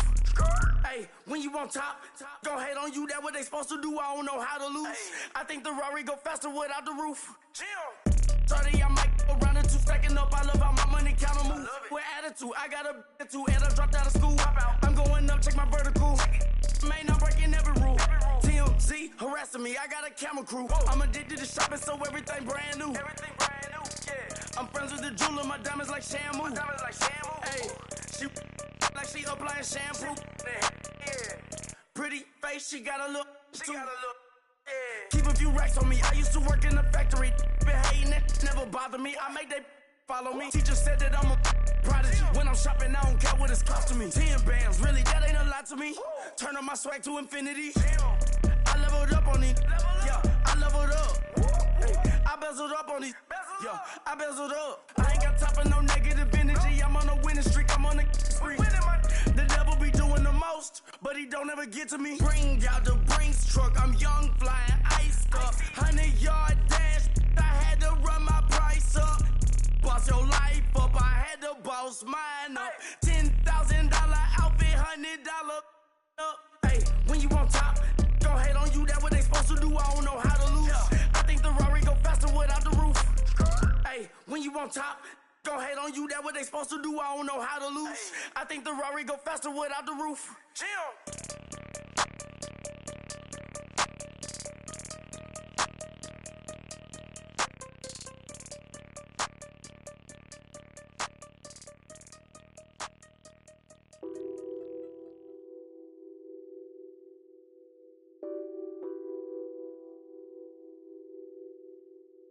Hey, when you on top, gon' hate on you, that what they supposed to do, I don't know how to lose. I think the Rari go faster without the roof. 30, I might go around the 2 stacking up, I love how my money count on move. With attitude, I got a attitude, and I dropped out of school. I'm going up, check my vertical. Man, I'm breaking every rule. TMZ harassing me, I got a camera crew. I'm addicted to shopping, so everything brand new. I'm friends with the jeweler, my diamonds like Shamu. Hey, she like she applying shampoo. Pretty face, she got a look. Keep a few racks on me. I used to work in the factory. Been hating it, never bother me. I make they follow me. Teacher said that I'm a prodigy. When I'm shopping, I don't care what it's costing me. 10 bands, really, that ain't a lot to me. Turn on my swag to infinity. I leveled up on these. Yeah, I leveled up. I bezeled up on these. Yeah, I bezeled up. I ain't got time for no negative energy. I'm on a winning streak. I'm on a spree. The devil be doing the most, but he don't ever get to me. Bring out the Brinks truck. I'm young, flying ice up. 100-yard dash. I had to run my price up. Boss your life up. I had to boss mine up. $10,000 outfit, $100 up. Hey, when you on top, gon' hate on you. That what they supposed to do. I don't know how to lose. I think the Rari go faster without the roof. Hey, when you on top, gon' hate on you. That what they supposed to do. I don't know how to lose. I think the Rari go faster without the roof.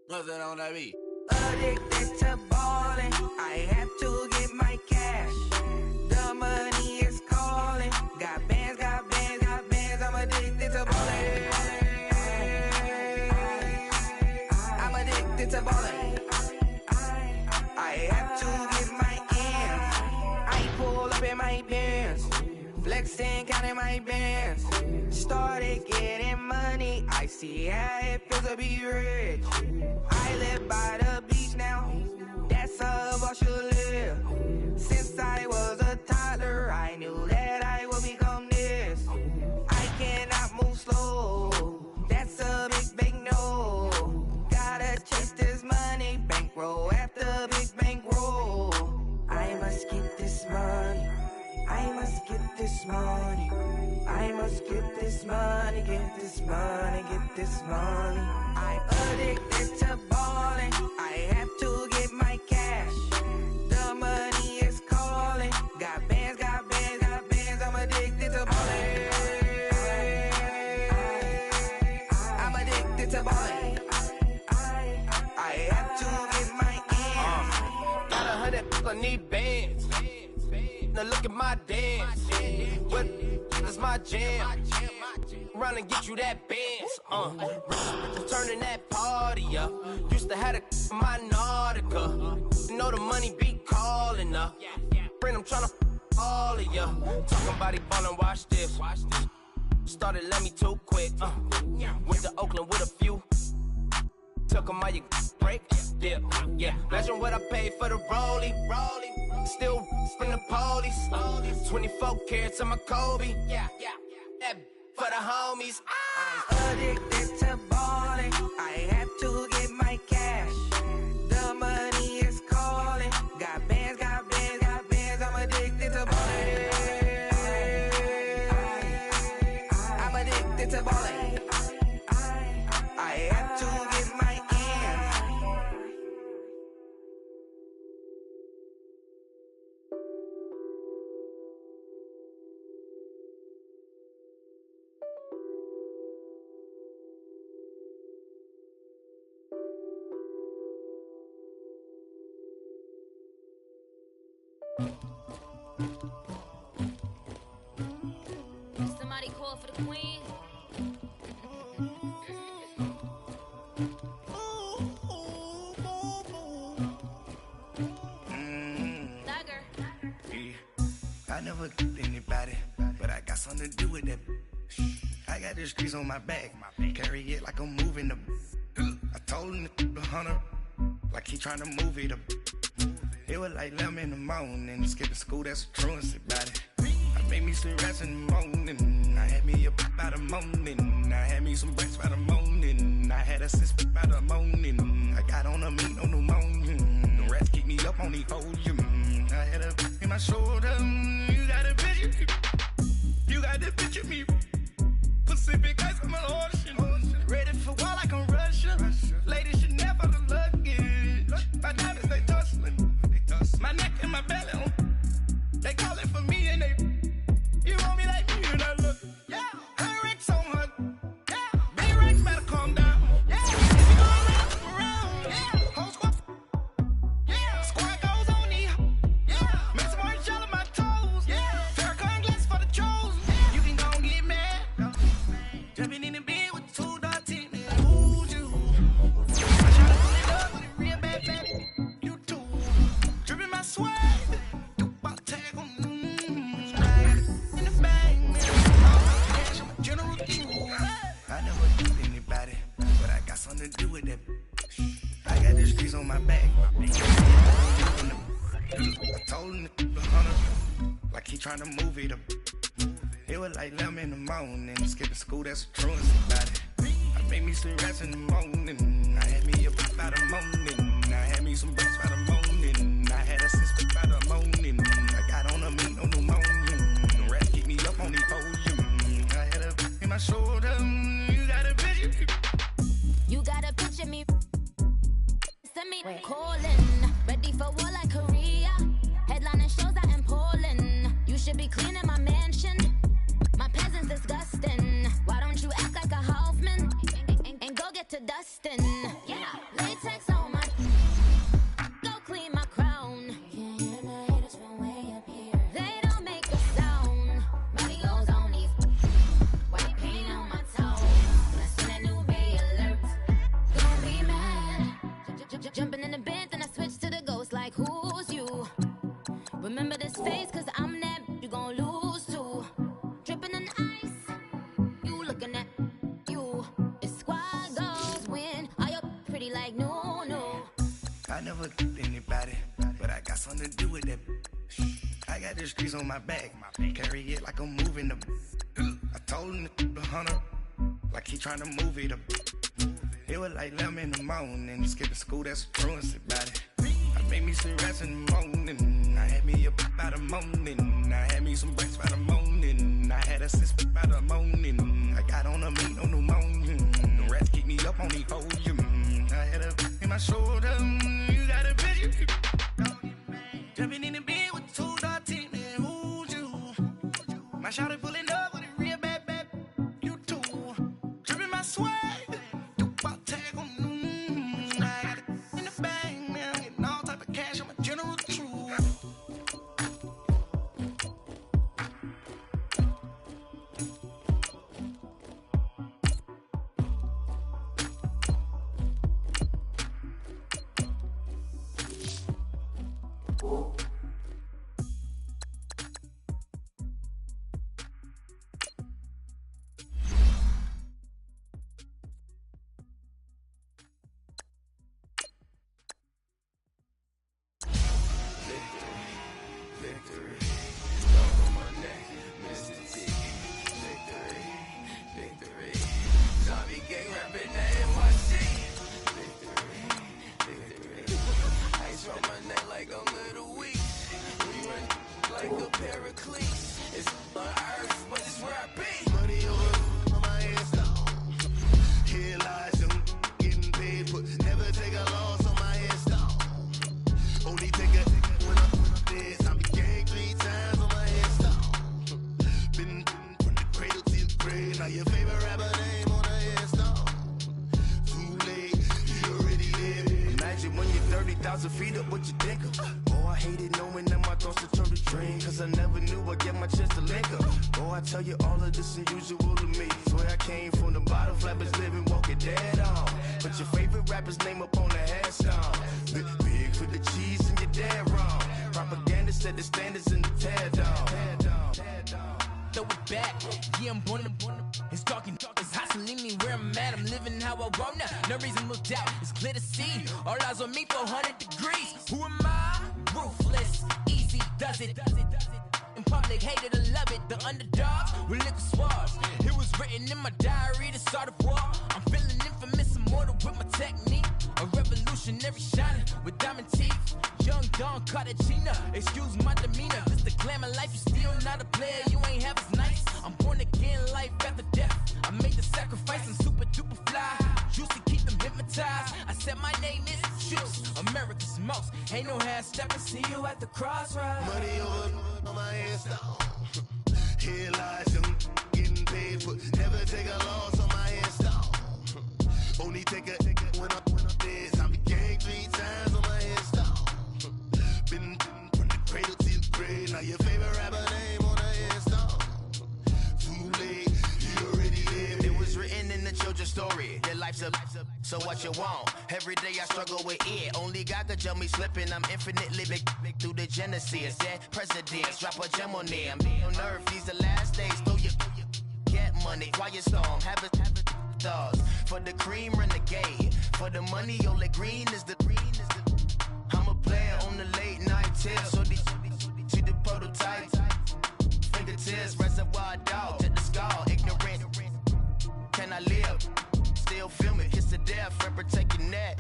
What's that on that beat? Addicted to ballin', I have to get my cash. The money is calling, got addicted to ballin'. I have to get my ends. I pull up in my pants, flexing, counting my bands. Started getting money, I see how it feels to be rich. I live by the beach now, that's how I should live. Since I was a toddler, I knew that I would become this. I cannot move slow, that's a big no. Gotta chase this money, bankroll after big bankroll. I must get this money, I must get this money, I must get this money, get this money, get this money. I'm addicted to ballin', I have to get my cash. The money is calling, got bands, got bands, got bands. I'm addicted to ballin'. I'm addicted to ballin'. I have to get my ends. Got 100, I need bands. Now look at my dance. What is my jam? Run and get you that bands. Turning that party up. Used to have a my Nautica. Know the money be calling up. Friend, I'm tryna all of ya. Talking about he ballin', watch this. Started let me too quick. Went to Oakland with a few. Took 'em all you break, dip, yeah. Imagine what I paid for the rollie. Still from the police. 24 carats on my Kobe. Yeah. That for the homies. I'm addicted to ballin'. I have to get my cash. The money is calling. Got bands, got bands, got bands. I'm addicted to ballin'. I'm addicted to ballin'. I have to get my ends. Somebody call for the queen. I never did anybody, but I got something to do with that. I got the streets on my back, carry it like I'm moving the. I told him the hunter, like he trying to move it up. It was like 11 in the morning, skipping school, that's a truancy about it. I made me some rest in the morning, I had me a pop by the morning, I had me some breaks by the morning, I had a sis by the morning, I got on a meat on the morning, the rats keep me up on the ocean, I had a in my shoulder, you got a picture, you got the picture me, Pacific ice on my ocean, ready for war like I'm Russian, ladies should never the luggage, my diamonds they tussling. My neck and my belly on. They calling for me and they. You want me like me and I look. Yeah. Her Rex on her. Yeah. Big Rex better calm down. Yeah. If you go around. Yeah. Whole squad. Yeah. Squad goes on the. Yeah. Make some orange gel on my toes. Yeah. Farrakhan glass for the trolls. Yeah. You can go and get mad. Jumping in the bed with 2 dark teeth. Who's you? I try to pull it up with a real bad baby. You too. Dripping my swag, about tag on in the bag, cash, I'm a general Q. I never did anybody, but I got something to do with that. I got the streets on my back. I told him the hunter, like he trying to move it up. It was like 11 in the morning, skipping school, that's a truancy about it. I made me some rest in the morning, I had me a pop by the morning, I had me some breaks by the morning, I had a sis by the morning, I got on a meat on the morning, the rats keep me up on the ocean, I had a in my shoulder, you got a picture. You got a picture me. Send me calling. Ready for war like Korea. Headlining shows out in Poland. You should be cleaning my mansion. My peasants disgusting. Why don't you act like a Hoffman and go get to dustin'? Yeah, latex on my. Go clean my crown. Can't hear the haters from way up here. They don't make a sound. Body goes on these. White paint on my toe. Let's send a new bay alert. Don't be mad. body like no, no. I never anybody, but I got something to do with that. I got the streets on my back, carry it like I'm moving the. I told him the hunter, like he trying to move it up. It was like 11 in the morning, skipping school, that's truancy about it. I made me some rest in the morning, I had me a pop by the morning, I had me some breakfast by the morning, I had a six by the morning, I got on a meat on the morning, the rats keep me up on the podium, I had a in my shoulder, you got a bitch, jumping in the bed with 2 dark teeth, man, who's you? My shawty pulling up with a real bad, you too, dripping my swag. So what you want? Every day I struggle with it. Only God could tell me slipping. I'm infinitely big through the Genesis. Dead presidents, drop a gem on them. On earth, these the last days. Throw your get money, quiet storm. Have it thoughts. For the cream, renegade. For the money, only green is the. I'm a player on the late night tip. So see the prototype. Fingertips, reservoir dog. To the skull, ignorant. Can I live? Still film it, kiss to death, and protect your neck.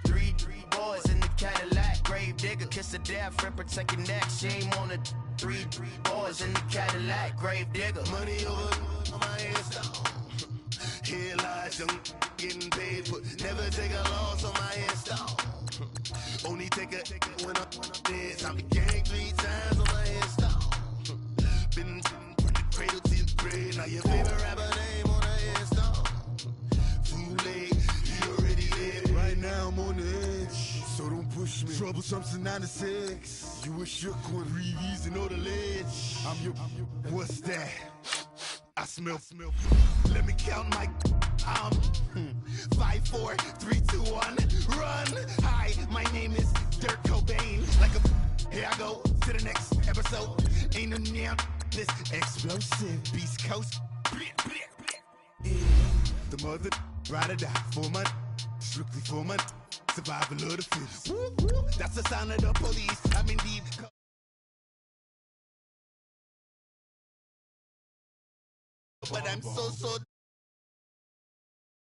Three boys in the Cadillac, grave digger, kiss to death, and protect your neck. Shame on the three boys in the Cadillac, grave digger. Money over on my headstone. Here lies young, getting paid for. Never take a loss on my headstone. Only take a when I'm dead. I'm the gang 3 times on my headstone. Been from the cradle to the grave. Now your favorite rapper name on the headstone. Too late, you already live. Right now I'm on the edge, so don't push me. Troublesome to 9 to 6. You a shook one, breathe easy, know the ledge. I'm your, what's that? I smell. Let me count my. 5, 4, 3, 2, 1, run. Hi, my name is Dirk Cobain. Like a. Here I go to the next episode. Ain't no damn this explosive Beast Coast. The mother ride or die for my. Strictly for my survival of the fittest. That's the sound of the police. I'm indeed. But I'm so